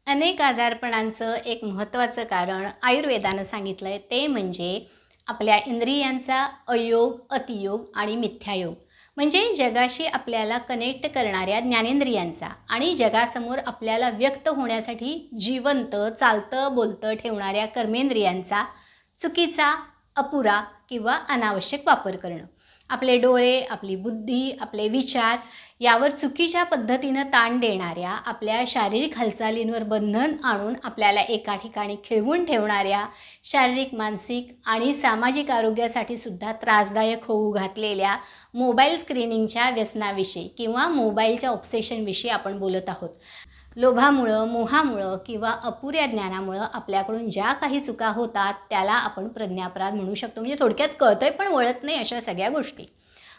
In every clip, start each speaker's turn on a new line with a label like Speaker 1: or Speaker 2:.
Speaker 1: अनेक आजारपणांचं एक महत्त्वाचं कारण आयुर्वेदानं सांगितलं आहे, ते म्हणजे आपल्या इंद्रियांचा अयोग, अतियोग आणि मिथ्यायोग. म्हणजे जगाशी आपल्याला कनेक्ट करणाऱ्या ज्ञानेंद्रियांचा आणि जगासमोर आपल्याला व्यक्त होण्यासाठी जिवंत, चालतं, बोलतं ठेवणाऱ्या कर्मेंद्रियांचा चुकीचा, अपुरा किंवा अनावश्यक वापर करणं. आपले डोळे, आपली बुद्धी, आपले विचार यावर चुकीच्या पद्धतीनं ताण देणाऱ्या, आपल्या शारीरिक हालचालींवर बंधन आणून आपल्याला एका ठिकाणी खिळवून ठेवणाऱ्या, शारीरिक, मानसिक आणि सामाजिक आरोग्यासाठी सुद्धा त्रासदायक होऊ घातलेल्या मोबाईल स्क्रीनिंगच्या व्यसनाविषयी किंवा मोबाईलच्या ऑब्सेशनविषयी आपण बोलत आहोत. लोभामुळं, मोहामुळं किंवा अपुऱ्या ज्ञानामुळं आपल्याकडून ज्या काही चुका होतात त्याला आपण प्रज्ञापराध म्हणू शकतो. म्हणजे थोडक्यात कळतंय पण वळत नाही अशा सगळ्या गोष्टी.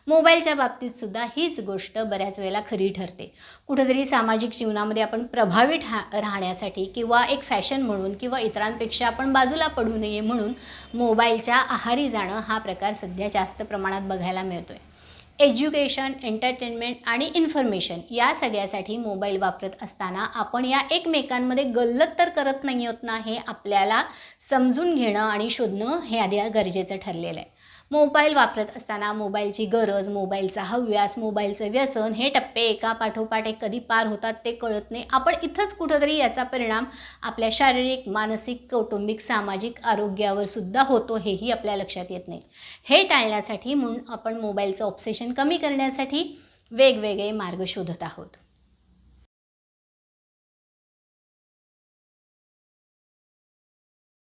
Speaker 1: मोबाईलच्या बाबतीत सुद्धा हीच गोष्ट बऱ्याच वेळेला खरी ठरते. कुठेतरी सामाजिक जीवनामध्ये आपण प्रभावी राहण्यासाठी किंवा एक फॅशन म्हणून किंवा इतरांपेक्षा आपण बाजूला पडू नये म्हणून मोबाईलच्या आहारी जाणं हा प्रकार सध्या जास्त प्रमाणात बघायला मिळतो आहे. एज्युकेशन, एंटरटेनमेंट आणि इन्फॉर्मेशन या सगळ्यासाठी मोबाईल वापरत असताना आपण या एकमेकांमध्ये गल्लत तर करत नाही आहोत ना, हे आपल्याला समजून घेणं आणि शोधणं हे आधी गरजेचं ठरलेलं आहे. मोबाईल वापरत असताना मोबाईलची गरज, मोबाईलचा हव्यास, मोबाईलचं व्यसन हे टप्पे एका पाठोपाठ एक कधी पार होतात ते कळत नाही. आपण इथंच कुठंतरी याचा परिणाम आपल्या शारीरिक, मानसिक, कौटुंबिक, सामाजिक आरोग्यावर सुद्धा होतो हेही आपल्या लक्षात येत नाही. हे टाळण्यासाठी म्हणून आपण मोबाईलचं ऑब्सेशन कमी करण्यासाठी वेगवेगळे मार्ग शोधत आहोत.